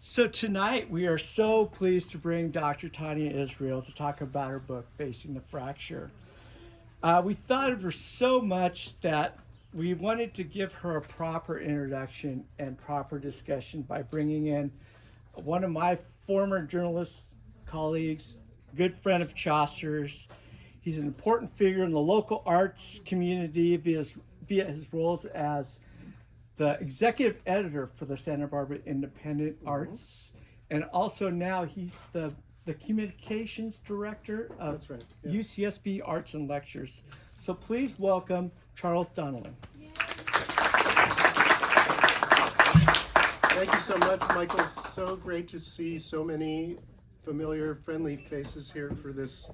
So tonight we are so pleased to bring Dr. Tania Israel to talk about her book, Facing the Fracture. We thought of her so much that we wanted to give her a proper introduction and proper discussion by bringing in one of my former journalist colleagues, good friend of Chaucer's. He's an important figure in the local arts community via his roles as the executive editor for the Santa Barbara Independent Arts, and also now he's the communications director of UCSB Arts and Lectures. So please welcome Charles Donelan. Thank you so much, Michael. So great to see so many familiar, friendly faces here for this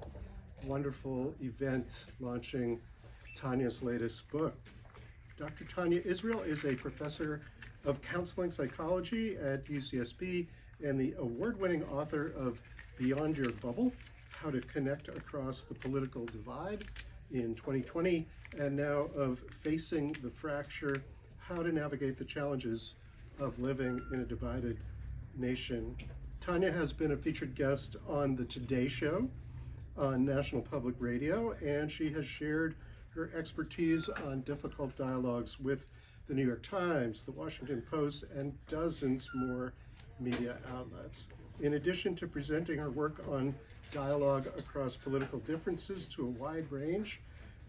wonderful event launching Tania's latest book. Dr. Tania Israel is a professor of counseling psychology at UCSB and the award-winning author of Beyond Your Bubble, How to Connect Across the Political Divide in 2020, and now of Facing the Fracture, How to Navigate the Challenges of Living in a Divided Nation. Tania has been a featured guest on the Today Show on National Public Radio, and she has shared her expertise on difficult dialogues with the New York Times, the Washington Post, and dozens more media outlets. In addition to presenting her work on dialogue across political differences to a wide range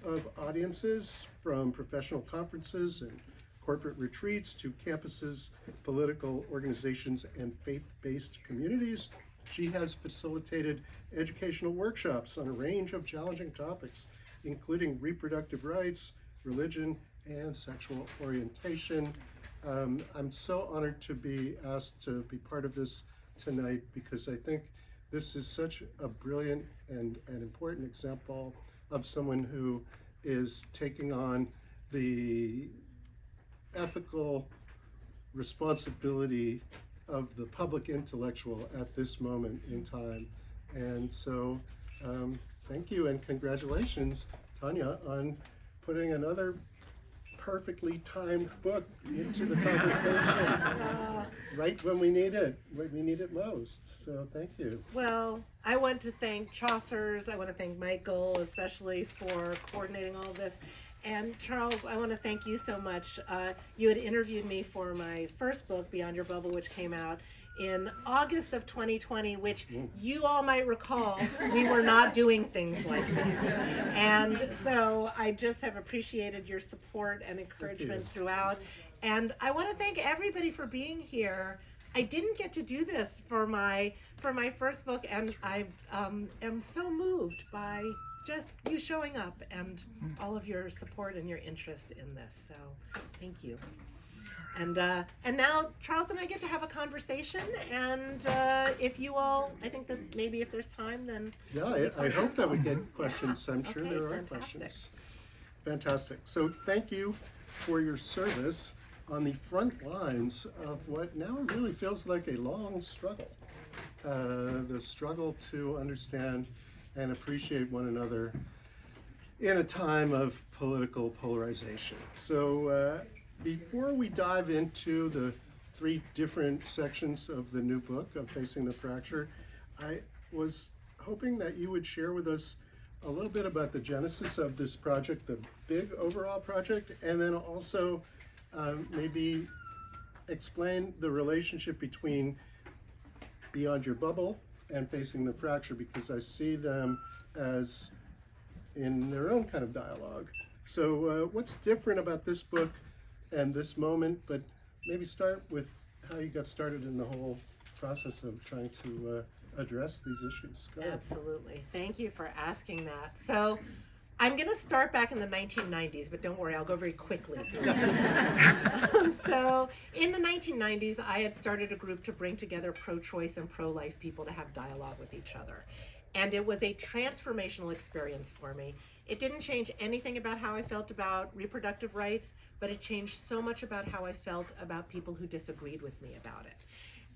of audiences, from professional conferences and corporate retreats to campuses, political organizations, and faith-based communities, she has facilitated educational workshops on a range of challenging topics, including reproductive rights, religion, and sexual orientation. I'm so honored to be asked to be part of this tonight because I think this is such a brilliant and an important example of someone who is taking on the ethical responsibility of the public intellectual at this moment in time. And so, thank you and congratulations, Tania, on putting another perfectly timed book into the conversation right when we need it most. So thank you. Well, I want to thank Chaucer's, I want to thank Michael especially for coordinating all of this. And Charles, I want to thank you so much. You had interviewed me for my first book, Beyond Your Bubble, which came out in August of 2020, which you all might recall, we were not doing things like this. And so I just have appreciated your support and encouragement throughout. And I want to thank everybody for being here. I didn't get to do this for my first book, and I am so moved by just you showing up and all of your support and your interest in this. So thank you. And now Charles and I get to have a conversation, and if you all, I think that maybe if there's time, then I hope that we get questions. I'm sure Okay, there are fantastic. questions. Fantastic. So thank you for your service on the front lines of what now really feels like a long struggle. The struggle to understand and appreciate one another in a time of political polarization. So before we dive into the three different sections of the new book of Facing the Fracture, I was hoping that you would share with us a little bit about the genesis of this project, the big overall project, and then also maybe explain the relationship between Beyond Your Bubble and Facing the Fracture, because I see them as in their own kind of dialogue. So what's different about this book and this moment, but maybe start with how you got started in the whole process of trying to address these issues. Go ahead. Absolutely. Thank you for asking that. So I'm going to start back in the 1990s, but don't worry, I'll go very quickly through it. So in the 1990s, I had started a group to bring together pro-choice and pro-life people to have dialogue with each other. And it was a transformational experience for me. It didn't change anything about how I felt about reproductive rights, but it changed so much about how I felt about people who disagreed with me about it.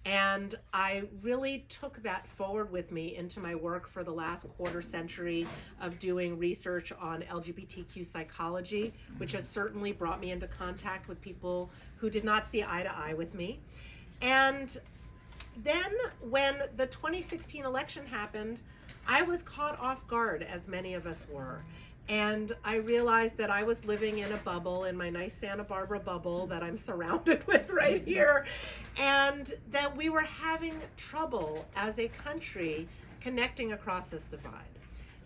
And I really took that forward with me into my work for the last quarter century of doing research on LGBTQ psychology, which has certainly brought me into contact with people who did not see eye to eye with me. And then when the 2016 election happened, I was caught off guard, as many of us were. And I realized that I was living in a bubble, in my nice Santa Barbara bubble that I'm surrounded with right here, and that we were having trouble as a country connecting across this divide.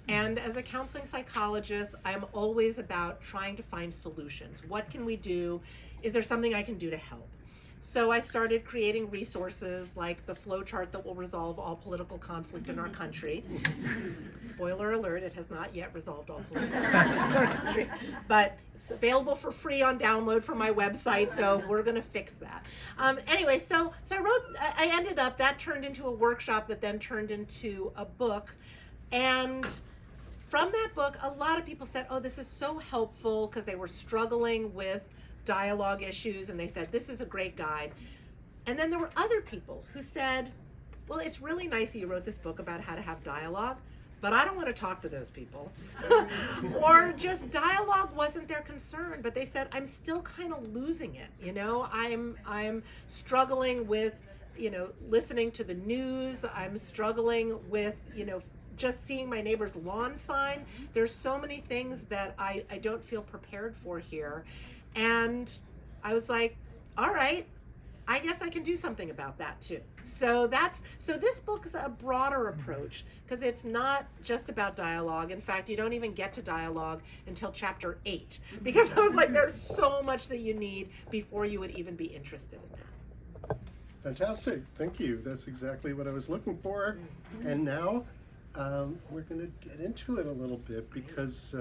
And as a counseling psychologist, I'm always about trying to find solutions. What can we do? Is there something I can do to help? So I started creating resources like the flow chart that will resolve all political conflict in our country. Spoiler alert, it has not yet resolved all political conflict in our country, but it's available for free on download from my website, so we're gonna fix that. Anyway, so I ended up, that turned into a workshop that then turned into a book. And from that book, a lot of people said, oh, this is so helpful, because they were struggling with dialogue issues, and they said, this is a great guide. And then there were other people who said, well, it's really nice that you wrote this book about how to have dialogue, but I don't want to talk to those people. Or just dialogue wasn't their concern, but they said, I'm still kind of losing it. You know, I'm struggling with, you know, listening to the news. I'm struggling with, you know, just seeing my neighbor's lawn sign. There's so many things that I don't feel prepared for here. And I was like, all right, I guess I can do something about that too. So this book is a broader approach, because it's not just about dialogue. In fact, you don't even get to dialogue until chapter 8, because I was like, there's so much that you need before you would even be interested in that. Fantastic, thank you. That's exactly what I was looking for. And now we're going to get into it a little bit, because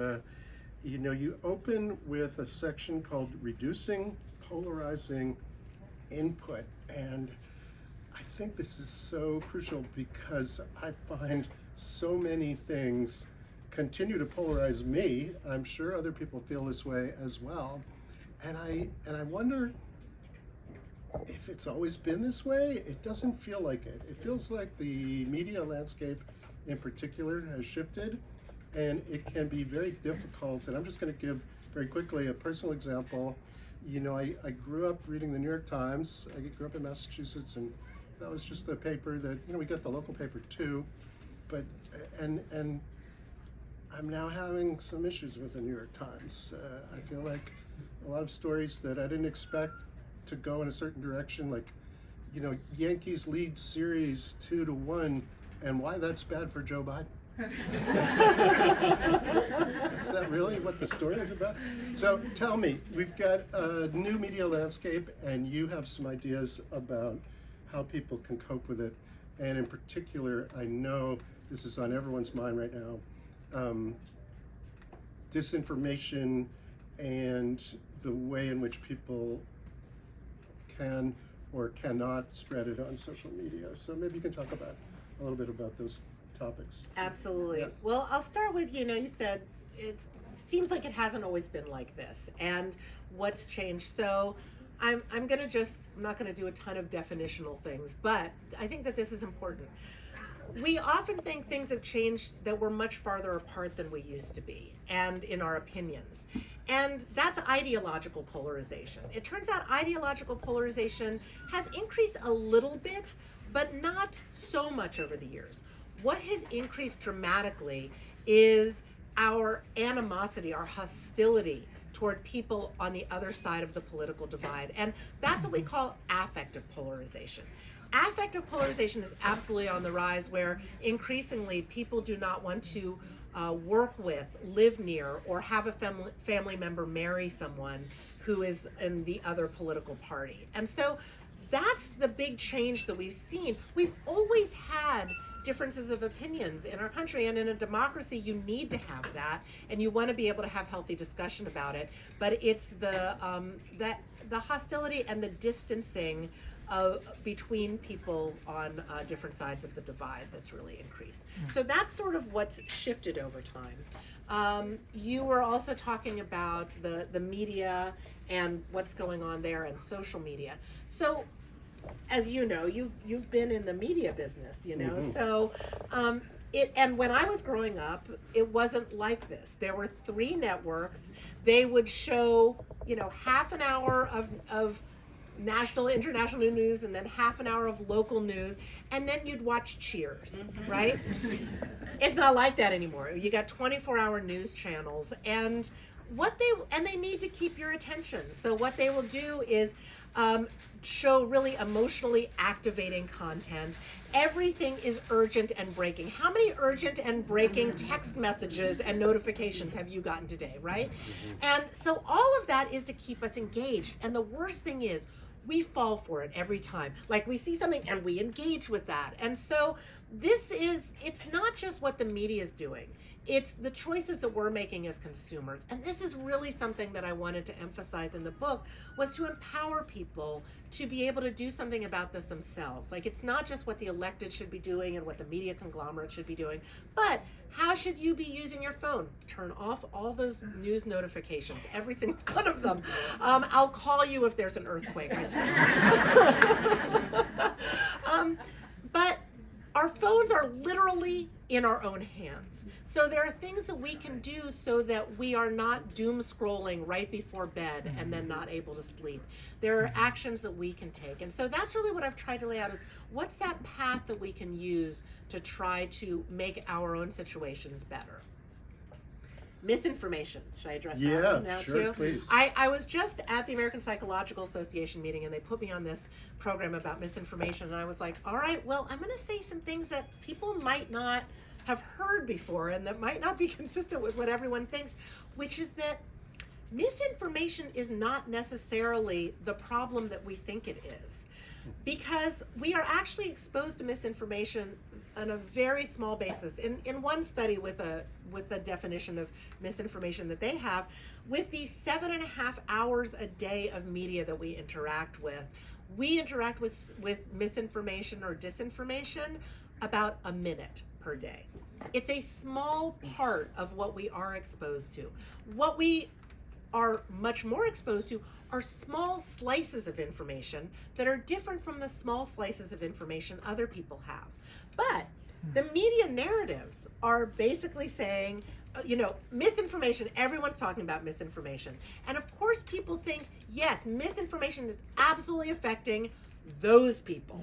you know, you open with a section called Reducing Polarizing Input, and I think this is so crucial, because I find so many things continue to polarize me. I'm sure other people feel this way as well, and I wonder if it's always been this way. It doesn't feel like it. It feels like the media landscape in particular has shifted, and it can be very difficult. And I'm just going to give very quickly a personal example. You know, I grew up reading the New York Times. I grew up in Massachusetts, and that was just the paper that, you know, we got the local paper too, but and I'm now having some issues with the New York Times. I feel like a lot of stories that I didn't expect to go in a certain direction, like, you know, Yankees lead series 2-1, and why that's bad for Joe Biden. Is that really what the story is about? So tell me, we've got a new media landscape, and you have some ideas about how people can cope with it. And in particular, I know this is on everyone's mind right now, disinformation and the way in which people can or cannot spread it on social media. So maybe you can talk about a little bit about those topics. Absolutely. Yeah. Well, I'll start with, you know, you said it seems like it hasn't always been like this, and what's changed. So I'm not gonna do a ton of definitional things, but I think that this is important. We often think things have changed, that we're much farther apart than we used to be, and in our opinions. And that's ideological polarization. It turns out ideological polarization has increased a little bit, but not so much over the years. What has increased dramatically is our animosity, our hostility toward people on the other side of the political divide. And that's what we call affective polarization. Affective polarization is absolutely on the rise, where increasingly people do not want to work with, live near, or have a family member marry someone who is in the other political party. And so that's the big change that we've seen. We've always had differences of opinions in our country, and in a democracy you need to have that, and you want to be able to have healthy discussion about it. But it's the hostility and the distancing between people on different sides of the divide that's really increased. So that's sort of what's shifted over time. You were also talking about the media and what's going on there, and social media. So, as you know, you've been in the media business, you know. Mm-hmm. So and when I was growing up, it wasn't like this. There were 3 networks. They would show, you know, half an hour of national, international news, and then half an hour of local news, and then you'd watch Cheers, right? It's not like that anymore. You got 24-hour news channels, and they need to keep your attention. So what they will do is show really emotionally activating content. Everything is urgent and breaking. How many urgent and breaking text messages and notifications have you gotten today, right? And so all of that is to keep us engaged. And the worst thing is, we fall for it every time. Like, we see something and we engage with that. And so it's not just what the media is doing. It's the choices that we're making as consumers. And this is really something that I wanted to emphasize in the book, was to empower people to be able to do something about this themselves. Like, it's not just what the elected should be doing and what the media conglomerate should be doing, but how should you be using your phone? Turn off all those news notifications, every single one of them. I'll call you if there's an earthquake, I swear. But our phones are literally in our own hands. So there are things that we can do so that we are not doom scrolling right before bed and then not able to sleep. There are actions that we can take. And so that's really what I've tried to lay out, is what's that path that we can use to try to make our own situations better. Misinformation. Should I address that one now sure, too? Please. I was just at the American Psychological Association meeting, and they put me on this program about misinformation, and I was like, all right, well, I'm going to say some things that people might not have heard before and that might not be consistent with what everyone thinks, which is that misinformation is not necessarily the problem that we think it is, because we are actually exposed to misinformation on a very small basis. In one study with the definition of misinformation that they have, with these 7.5 hours a day of media that we interact with misinformation or disinformation about a minute per day. It's a small part of what we are exposed to. What we are much more exposed to are small slices of information that are different from the small slices of information other people have. But the media narratives are basically saying, misinformation, everyone's talking about misinformation. And of course people think, yes, misinformation is absolutely affecting those people,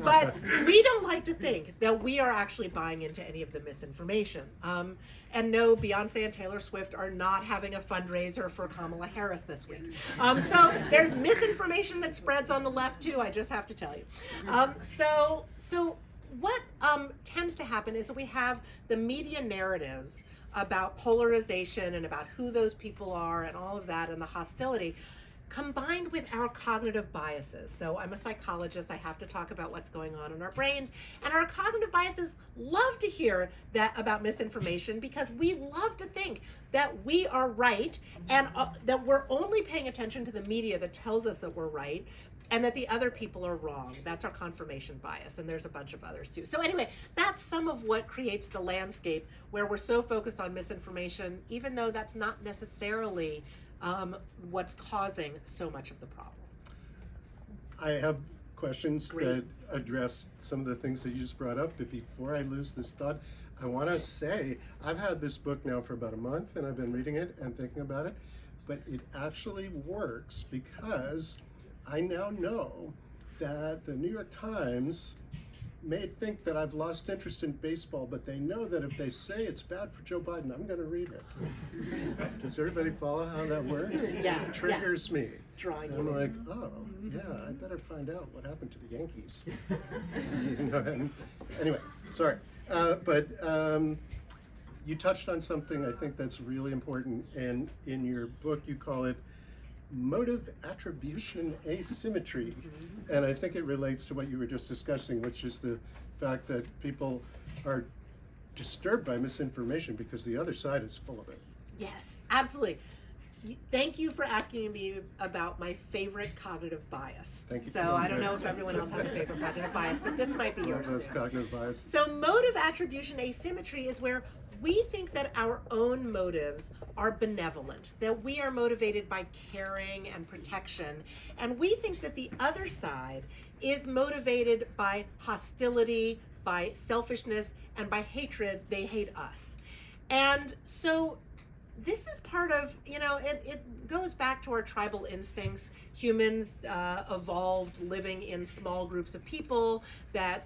but we don't like to think that we are actually buying into any of the misinformation. And no, Beyonce and Taylor Swift are not having a fundraiser for Kamala Harris this week. So there's misinformation that spreads on the left too, I just have to tell you. So what tends to happen is that we have the media narratives about polarization and about who those people are and all of that and the hostility, combined with our cognitive biases. So I'm a psychologist, I have to talk about what's going on in our brains, and our cognitive biases love to hear that about misinformation, because we love to think that we are right and that we're only paying attention to the media that tells us that we're right, and that the other people are wrong. That's our confirmation bias, and there's a bunch of others too. So anyway, that's some of what creates the landscape where we're so focused on misinformation, even though that's not necessarily what's causing so much of the problem. I have questions Great. that address some of the things that you just brought up, but before I lose this thought, I want to say I've had this book now for about a month, and I've been reading it and thinking about it, but it actually works because I now know that the New York Times may think that I've lost interest in baseball, but they know that if they say it's bad for Joe Biden, I'm going to read it. Does everybody follow how that works? Yeah. It triggers me. Drawing And I'm you like, in. oh, yeah, I better find out what happened to the Yankees. And anyway, sorry. But you touched on something I think that's really important, and in your book you call it motive attribution asymmetry. And I think it relates to what you were just discussing, which is the fact that people are disturbed by misinformation because the other side is full of it. Yes, absolutely. Thank you for asking me about my favorite cognitive bias. Thank you. So I don't know if everyone else has a favorite cognitive bias, but this might be yours Those too. cognitive bias. So motive attribution asymmetry is where we think that our own motives are benevolent, that we are motivated by caring and protection, and we think that the other side is motivated by hostility, by selfishness, and by hatred. They hate us. And so this is part of, it goes back to our tribal instincts. Humans evolved living in small groups of people that,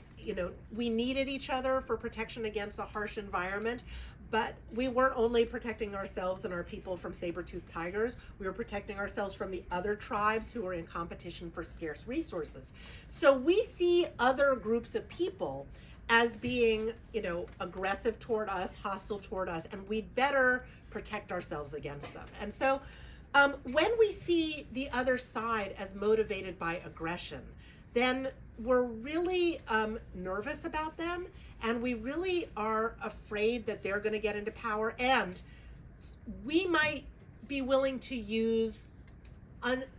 we needed each other for protection against a harsh environment. But we weren't only protecting ourselves and our people from saber-toothed tigers, we were protecting ourselves from the other tribes who were in competition for scarce resources. So we see other groups of people as being, aggressive toward us, hostile toward us, and we'd better protect ourselves against them. And so when we see the other side as motivated by aggression, then we're really nervous about them, and we really are afraid that they're going to get into power, and we might be willing to use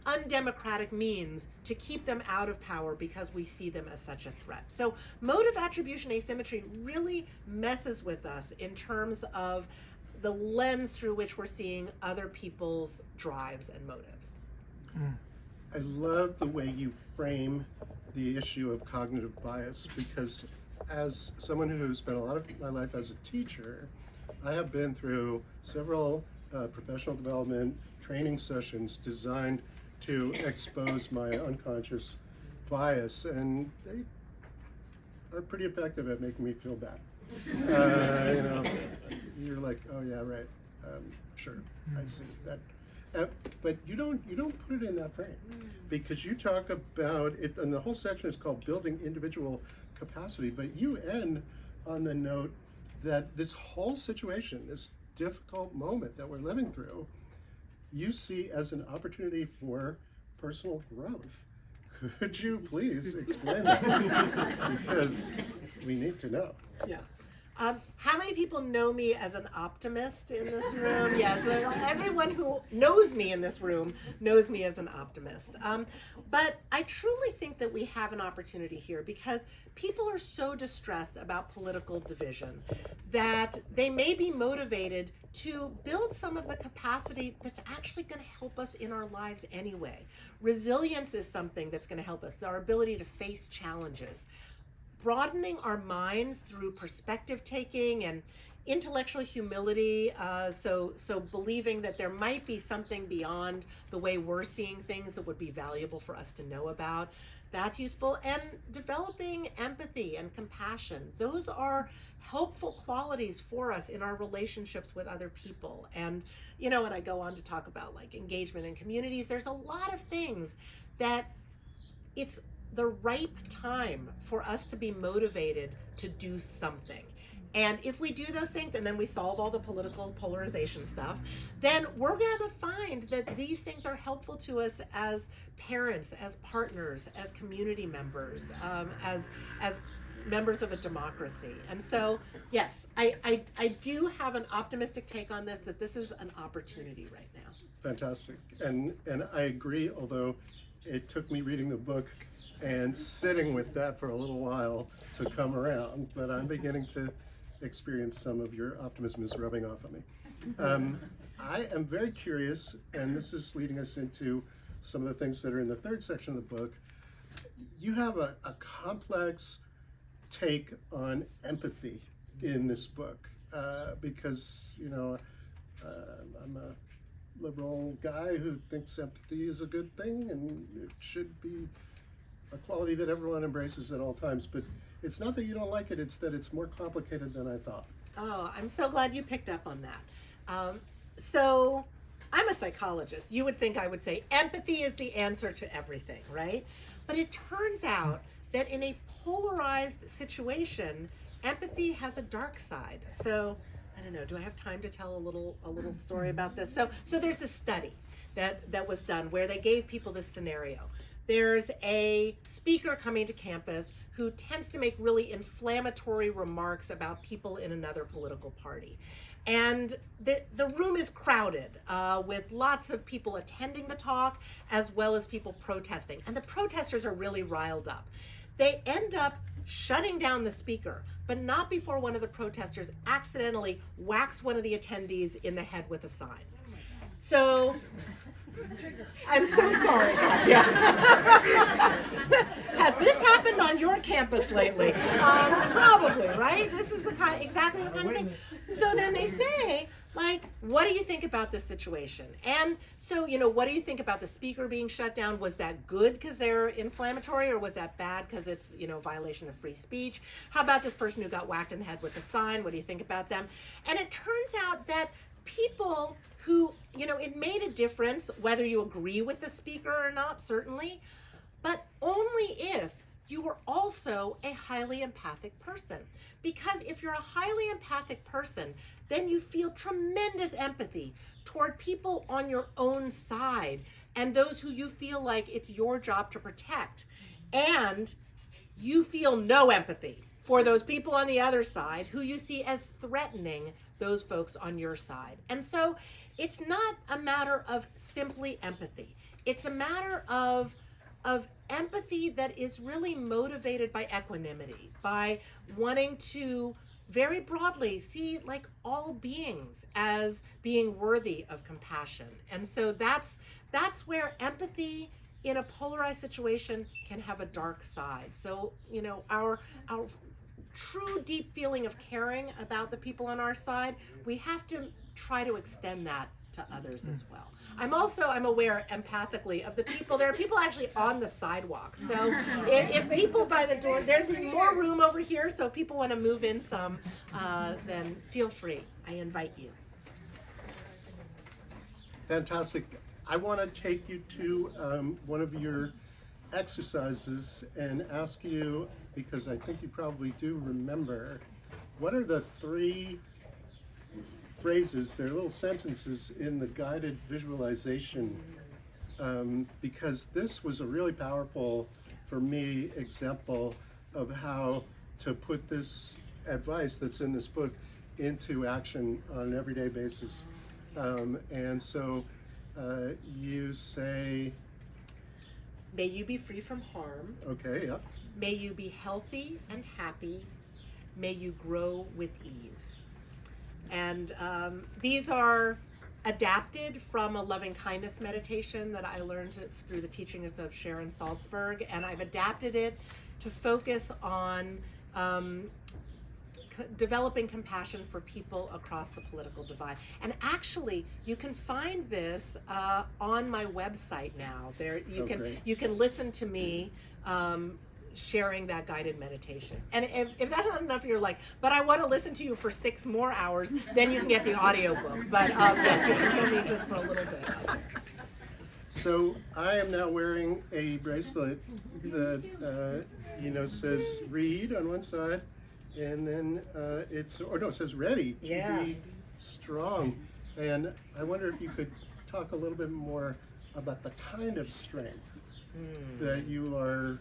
undemocratic means to keep them out of power because we see them as such a threat. So motive attribution asymmetry really messes with us in terms of the lens through which we're seeing other people's drives and motives. I love the way you frame the issue of cognitive bias, because as someone who spent a lot of my life as a teacher, I have been through several professional development training sessions designed to expose my unconscious bias, and they are pretty effective at making me feel bad. You're like, oh yeah, right, sure, I see that. But you don't put it in that frame, because you talk about it, and the whole section is called building individual capacity, but you end on the note that this whole situation, this difficult moment that we're living through, you see as an opportunity for personal growth. Could you please explain that? Because we need to know. Yeah. How many people know me as an optimist in this room? Yes, everyone who knows me in this room knows me as an optimist. But I truly think that we have an opportunity here, because people are so distressed about political division that they may be motivated to build some of the capacity that's actually going to help us in our lives anyway. Resilience is something that's going to help us, our ability to face challenges. Broadening our minds through perspective taking and intellectual humility, so believing that there might be something beyond the way we're seeing things that would be valuable for us to know about, that's useful. And developing empathy and compassion, those are helpful qualities for us in our relationships with other people. And when I go on to talk about like engagement in communities, there's a lot of things that it's the ripe time for us to be motivated to do something. And if we do those things and then we solve all the political polarization stuff, then we're going to find that these things are helpful to us as parents, as partners, as community members, as members of a democracy. And so, yes, I do have an optimistic take on this, that this is an opportunity right now. Fantastic. And I agree, although it took me reading the book and sitting with that for a little while to come around, but I'm beginning to experience some of your optimism is rubbing off on me. I am very curious, and this is leading us into some of the things that are in the third section of the book. You have a complex take on empathy in this book, because I'm a liberal guy who thinks empathy is a good thing and it should be a quality that everyone embraces at all times. But it's not that you don't like it, it's that it's more complicated than I thought. Oh, I'm so glad you picked up on that. So I'm a psychologist. You would think I would say empathy is the answer to everything, right? But it turns out that in a polarized situation, empathy has a dark side. So I don't know, do I have time to tell a little story about this? So there's a study that was done where they gave people this scenario. There's a speaker coming to campus who tends to make really inflammatory remarks about people in another political party. And the room is crowded with lots of people attending the talk as well as people protesting. And the protesters are really riled up. They end up shutting down the speaker, but not before one of the protesters accidentally whacks one of the attendees in the head with a sign. So, I'm so sorry, Katya. Has this happened on your campus lately? Probably, right? This is exactly the kind of thing. So then they say, like, what do you think about this situation? And so, what do you think about the speaker being shut down? Was that good because they're inflammatory, or was that bad because it's, violation of free speech? How about this person who got whacked in the head with a sign? What do you think about them? And it turns out that people who, it made a difference whether you agree with the speaker or not, certainly, but only if you were also a highly empathic person. Because if you're a highly empathic person, then you feel tremendous empathy toward people on your own side and those who you feel like it's your job to protect. And you feel no empathy for those people on the other side who you see as threatening those folks on your side. And so it's not a matter of simply empathy. It's a matter of empathy that is really motivated by equanimity, by wanting to very broadly see like all beings as being worthy of compassion. And so that's where empathy in a polarized situation can have a dark side. So, our true deep feeling of caring about the people on our side, we have to try to extend that to others as well. I'm aware empathically of the people. There are people actually on the sidewalk. So if people by the door, there's more room over here. So if people want to move in some, then feel free. I invite you. Fantastic. I want to take you to one of your exercises and ask you, because I think you probably do remember, what are the 3 phrases, they're little sentences in the guided visualization, because this was a really powerful, for me, example of how to put this advice that's in this book into action on an everyday basis. And so you say, may you be free from harm. Okay, yeah. May you be healthy and happy. May you grow with ease. And these are adapted from a loving kindness meditation that I learned through the teachings of Sharon Salzberg, and I've adapted it to focus on developing compassion for people across the political divide. And actually, you can find this on my website now. There, you can listen to me sharing that guided meditation. And if that's not enough, you're like, but I want to listen to you for 6 more hours, then you can get the audiobook. But yes, you can hear me just for a little bit. So I am now wearing a bracelet that says read on one side, and then it says ready to be strong. And I wonder if you could talk a little bit more about the kind of strength that you are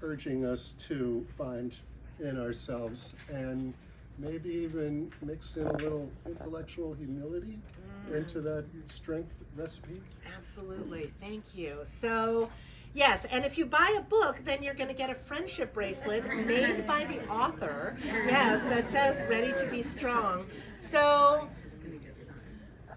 urging us to find in ourselves, and maybe even mix in a little intellectual humility into that strength recipe. Absolutely. Thank you. So, yes, and if you buy a book, then you're going to get a friendship bracelet made by the author, yes, that says ready to be strong. So,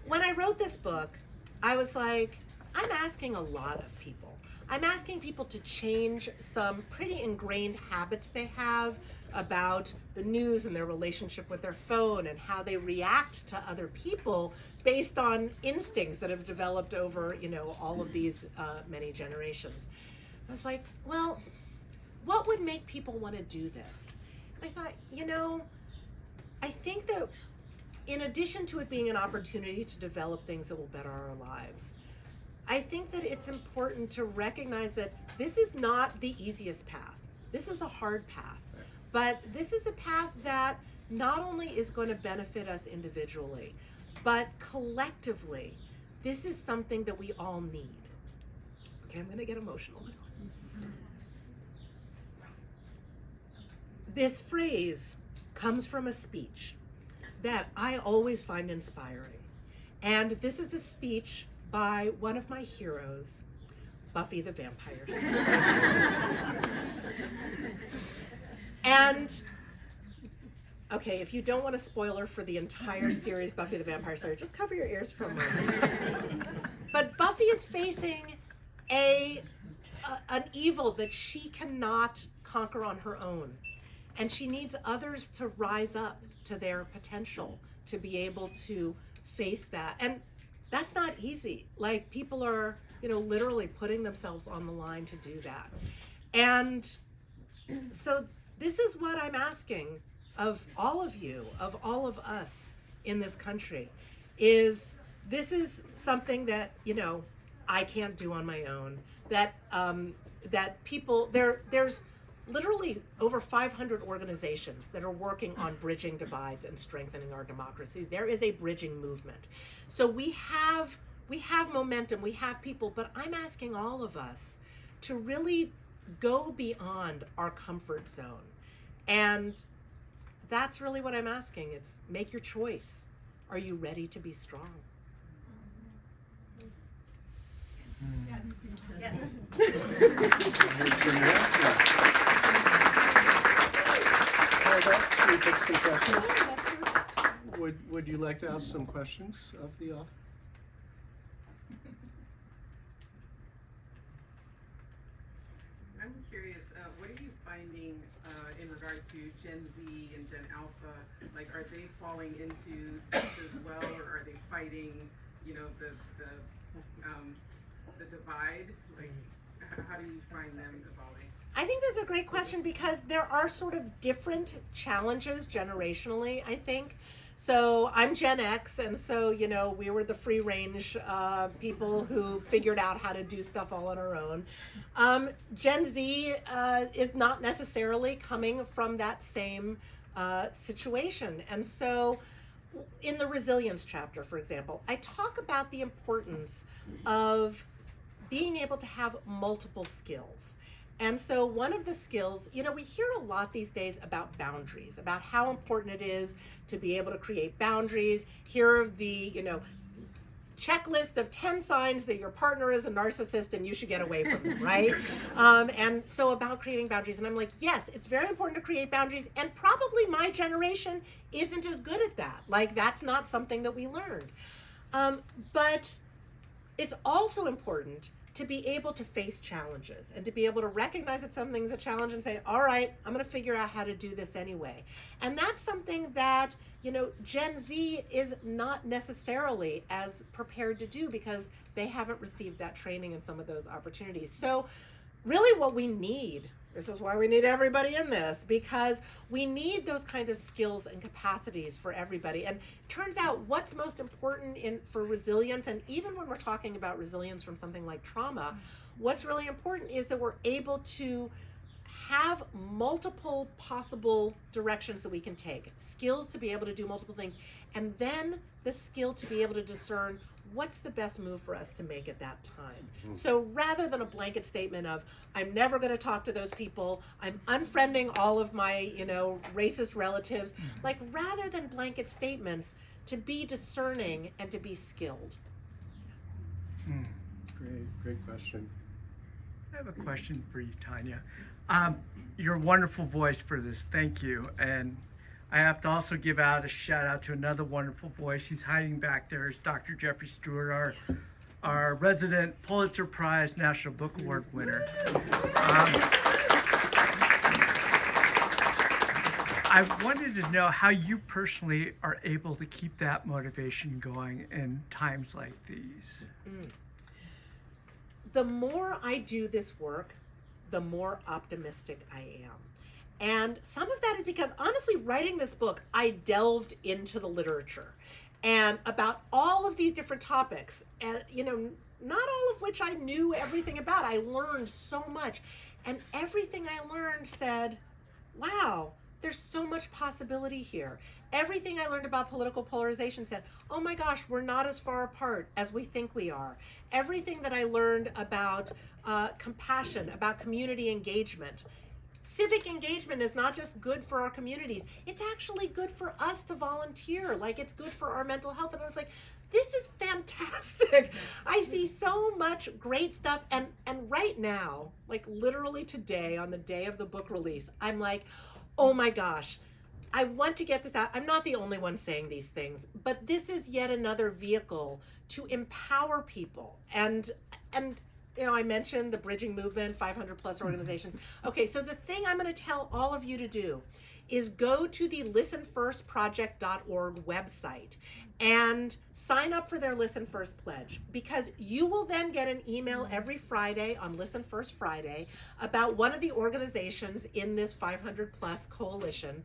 when I wrote this book, I was like, I'm asking a lot of people. I'm asking people to change some pretty ingrained habits they have about the news and their relationship with their phone and how they react to other people based on instincts that have developed over, all of these many generations. I was like, well, what would make people want to do this? And I thought, I think that in addition to it being an opportunity to develop things that will better our lives, I think that it's important to recognize that this is not the easiest path. This is a hard path. But this is a path that not only is going to benefit us individually, but collectively, this is something that we all need. Okay, I'm going to get emotional now. This phrase comes from a speech that I always find inspiring. And this is a speech by one of my heroes, Buffy the Vampire Slayer. And, okay, if you don't want a spoiler for the entire series, Buffy the Vampire Slayer, just cover your ears for a moment. But Buffy is facing an evil that she cannot conquer on her own. And she needs others to rise up to their potential to be able to face that. And that's not easy. Like, people are, literally putting themselves on the line to do that. And so this is what I'm asking of all of you, of all of us in this country, is this is something that, I can't do on my own. That people, there's literally over 500 organizations that are working on bridging divides and strengthening our democracy. There is a bridging movement. So we have momentum, we have people, but I'm asking all of us to really go beyond our comfort zone. And that's really what I'm asking. It's make your choice. Are you ready to be strong? Yes. Yes. Can we take some questions? Would you like to ask some questions of the author? I'm curious, what are you finding in regard to Gen Z and Gen Alpha? Like, are they falling into this as well, or are they fighting, the divide? Like, how do you find them evolving? I think that's a great question, because there are sort of different challenges generationally, I think. So I'm Gen X, and so, we were the free range people who figured out how to do stuff all on our own. Gen Z is not necessarily coming from that same situation. And so in the resilience chapter, for example, I talk about the importance of being able to have multiple skills. And so one of the skills, we hear a lot these days about boundaries, about how important it is to be able to create boundaries. Here are the, checklist of 10 signs that your partner is a narcissist and you should get away from them, right? And so about creating boundaries. And I'm like, yes, it's very important to create boundaries. And probably my generation isn't as good at that. Like, that's not something that we learned. But it's also important to be able to face challenges and to be able to recognize that something's a challenge and say, all right, I'm going to figure out how to do this anyway. And that's something that, Gen Z is not necessarily as prepared to do, because they haven't received that training and some of those opportunities. So really what we need, this is why we need everybody in this, because we need those kind of skills and capacities for everybody. And it turns out what's most important for resilience, and even when we're talking about resilience from something like trauma, what's really important is that we're able to have multiple possible directions that we can take, skills to be able to do multiple things, and then the skill to be able to discern what's the best move for us to make at that time. So rather than a blanket statement of, I'm never going to talk to those people, I'm unfriending all of my, racist relatives, like, rather than blanket statements, to be discerning and to be skilled. Great question. I have a question for you, Tania. Your wonderful voice for this, thank you. And I have to also give out a shout out to another wonderful voice. He's hiding back there. It's Dr. Jeffrey Stewart, our resident Pulitzer Prize National Book Award winner. I wanted to know how you personally are able to keep that motivation going in times like these. The more I do this work, the more optimistic I am. And some of that is because, honestly, writing this book, I delved into the literature and about all of these different topics, and not all of which I knew everything about. I learned so much, and everything I learned said, wow, there's so much possibility here. Everything I learned about political polarization said, oh my gosh, we're not as far apart as we think we are. Everything that I learned about compassion, about community engagement. Civic engagement is not just good for our communities, it's actually good for us to volunteer. Like, it's good for our mental health. And I was like, this is fantastic. I see so much great stuff. And right now, like literally today, on the day of the book release, I'm like, oh my gosh, I want to get this out. I'm not the only one saying these things, but this is yet another vehicle to empower people and I mentioned the bridging movement, 500 plus organizations. Okay, so the thing I'm going to tell all of you to do is go to the listenfirstproject.org website and sign up for their Listen First pledge, because you will then get an email every Friday on Listen First Friday about one of the organizations in this 500 plus coalition.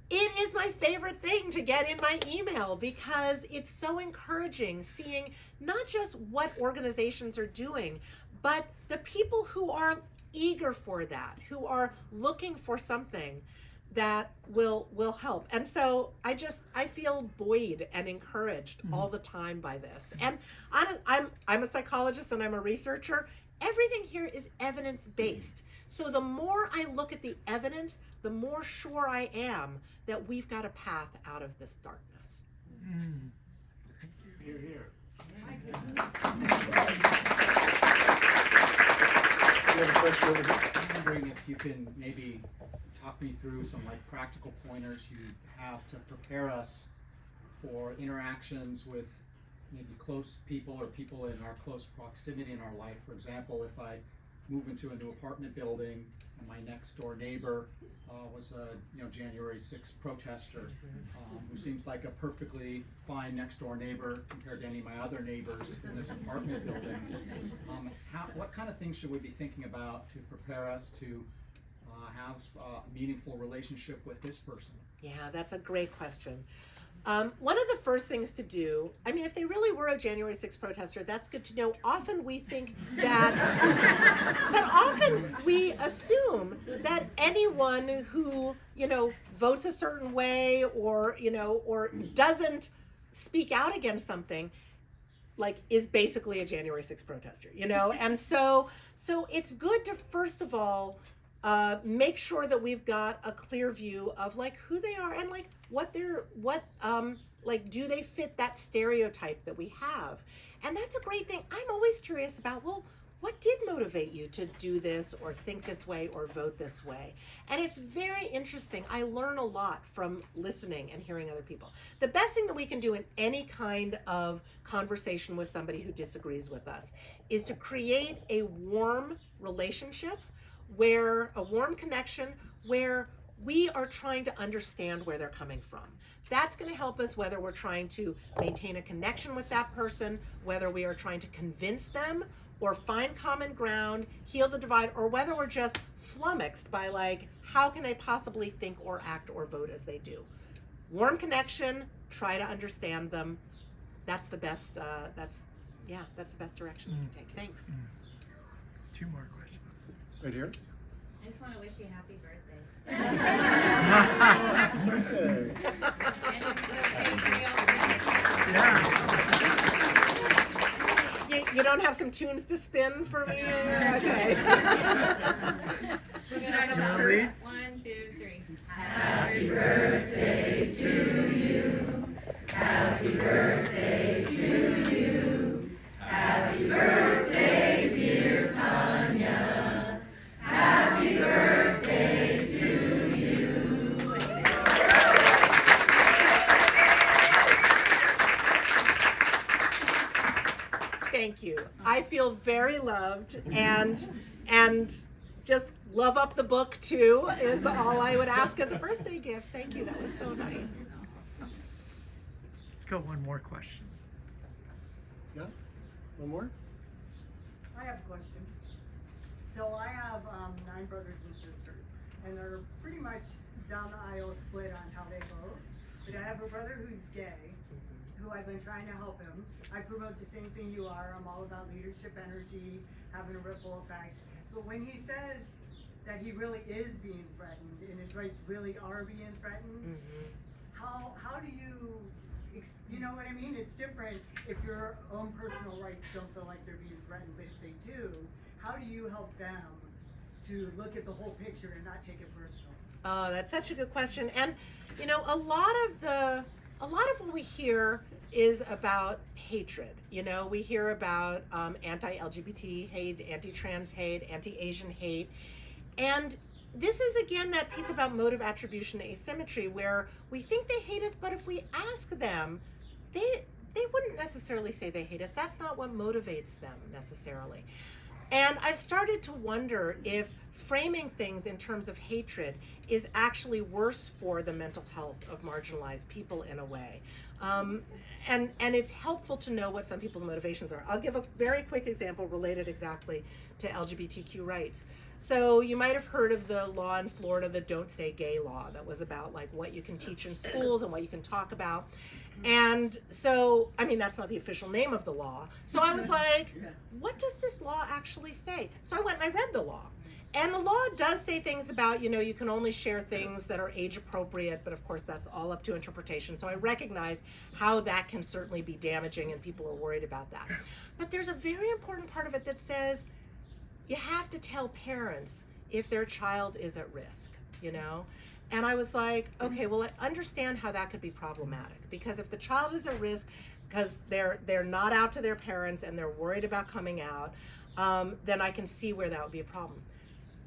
It is my favorite thing to get in my email because it's so encouraging seeing not just what organizations are doing, but the people who are eager for that, who are looking for something that will help. And so I feel buoyed and encouraged all the time by this. And I'm a psychologist and I'm a researcher. Everything here is evidence-based. So the more I look at the evidence, the more sure I am that we've got a path out of this darkness. Hear, hear. You have a question over here? I'm wondering if you can maybe talk me through some like practical pointers you have to prepare us for interactions with maybe close people or people in our close proximity in our life. For example, if I move into a new apartment building and my next door neighbor was a January 6th protester who seems like a perfectly fine next door neighbor compared to any of my other neighbors in this apartment building. What kind of things should we be thinking about to prepare us to have a meaningful relationship with this person? Yeah, that's a great question. One of the first things to do, I mean, if they really were a January 6th protester, that's good to know. Often we think that, but often we assume that anyone who, votes a certain way or doesn't speak out against something, like, is basically a January 6th protester, And so it's good to, first of all, make sure that we've got a clear view of like who they are and like do they fit that stereotype that we have? And that's a great thing. I'm always curious about, well, what did motivate you to do this or think this way or vote this way? And it's very interesting. I learn a lot from listening and hearing other people. The best thing that we can do in any kind of conversation with somebody who disagrees with us is to create a warm relationship, where a warm connection, where we are trying to understand where they're coming from. That's going to help us whether we're trying to maintain a connection with that person, whether we are trying to convince them or find common ground, heal the divide, or whether we're just flummoxed by like, how can I possibly think or act or vote as they do? Warm connection, try to understand them. That's the best, that's the best direction we can take. Thanks. Two more questions. Right here? I just want to wish you happy birthday. Happy birthday. And it's okay if we all sing. You don't have some tunes to spin for me? Okay. We're gonna start Reese? 1, 2, 3. Happy birthday to you. Happy birthday to you. Happy birthday, dear Tanya. Happy birthday to you. Thank you. I feel very loved and just love up the book too is all I would ask as a birthday gift. Thank you. That was so nice. Let's go one more question. Yeah? One more? I have a question. So I have 9 brothers and sisters, and they're pretty much down the aisle split on how they vote. But I have a brother who's gay, who I've been trying to help him. I promote the same thing you are. I'm all about leadership energy, having a ripple effect. But when he says that he really is being threatened, and his rights really are being threatened, how do you, you know what I mean? It's different if your own personal rights don't feel like they're being threatened, but if they do, how do you help them to look at the whole picture and not take it personal? Oh, that's such a good question. And a lot of what we hear is about hatred. We hear about anti-LGBT hate, anti-trans hate, anti-Asian hate. And this is again that piece about motive attribution asymmetry, where we think they hate us, but if we ask them, they they wouldn't necessarily say they hate us. That's not what motivates them necessarily. And I've started to wonder if framing things in terms of hatred is actually worse for the mental health of marginalized people in a way. And it's helpful to know what some people's motivations are. I'll give a very quick example related exactly to LGBTQ rights. So you might have heard of the law in Florida, the Don't Say Gay law, that was about like what you can teach in schools and what you can talk about. And so, I mean, that's not the official name of the law. So I was like, what does this law actually say? So I went and I read the law. And the law does say things about, you know, you can only share things that are age appropriate, but of course that's all up to interpretation. So I recognize how that can certainly be damaging and people are worried about that. But there's a very important part of it that says you have to tell parents if their child is at risk, you know? And I was like, okay, well, I understand how that could be problematic, because if the child is at risk because they're not out to their parents and they're worried about coming out, then I can see where that would be a problem.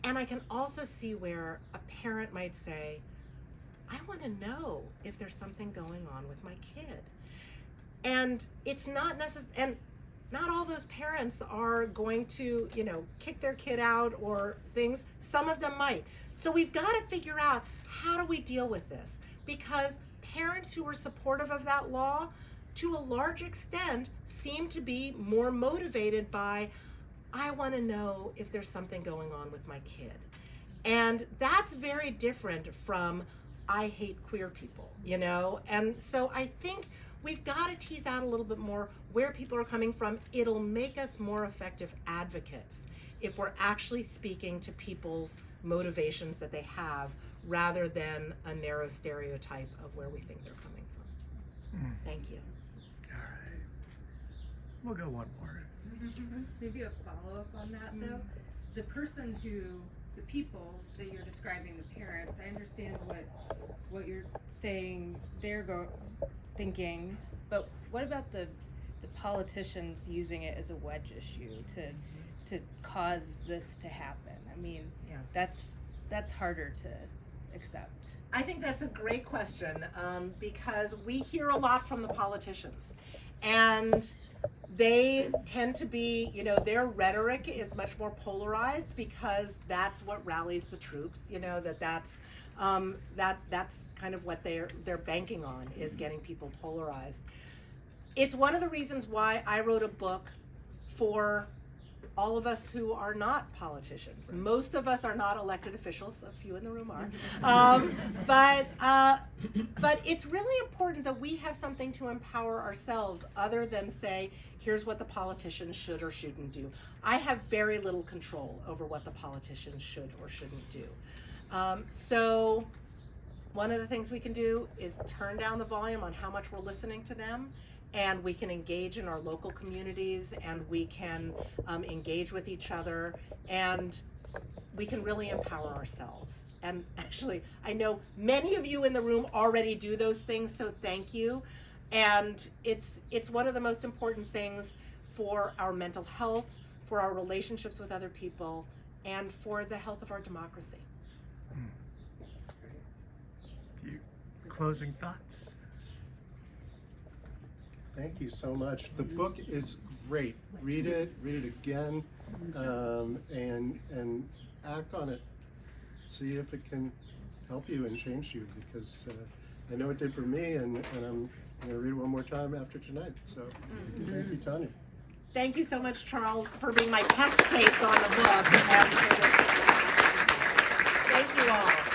And I can also see where a parent might say, I want to know if there's something going on with my kid. And it's not necessary, and not all those parents are going to, you know, kick their kid out or things. Some of them might. So we've got to figure out, how do we deal with this? Because parents who were supportive of that law, to a large extent, seem to be more motivated by, I want to know if there's something going on with my kid. And that's very different from, I hate queer people, you know? And so I think we've got to tease out a little bit more where people are coming from. It'll make us more effective advocates if we're actually speaking to people's motivations that they have, rather than a narrow stereotype of where we think they're coming from. Thank you. All right. We'll go one more. Maybe a follow-up on that though. The people that you're describing, the parents, I understand what you're saying they're thinking, but what about the politicians using it as a wedge issue to cause this to happen? I mean, Yeah. that's harder to accept. I think that's a great question, because we hear a lot from the politicians, and they tend to be, you know, their rhetoric is much more polarized because that's what rallies the troops, you know, that's kind of what they're banking on, is getting people polarized. It's one of the reasons why I wrote a book for all of us who are not politicians. Most of us are not elected officials. A few in the room are. But it's really important that we have something to empower ourselves, other than say, here's what the politicians should or shouldn't do. I have very little control over what the politicians should or shouldn't do. So one of the things we can do is turn down the volume on how much we're listening to them, and we can engage in our local communities, and we can engage with each other, and we can really empower ourselves. And actually, I know many of you in the room already do those things, so thank you. And it's one of the most important things for our mental health, for our relationships with other people, and for the health of our democracy. Closing thoughts? Thank you so much. The book is great. Read it again, and act on it. See if it can help you and change you, because I know it did for me, and I'm going to read it one more time after tonight. So thank you, Tania. Thank you so much, Charles, for being my test case on the book. Thank you all.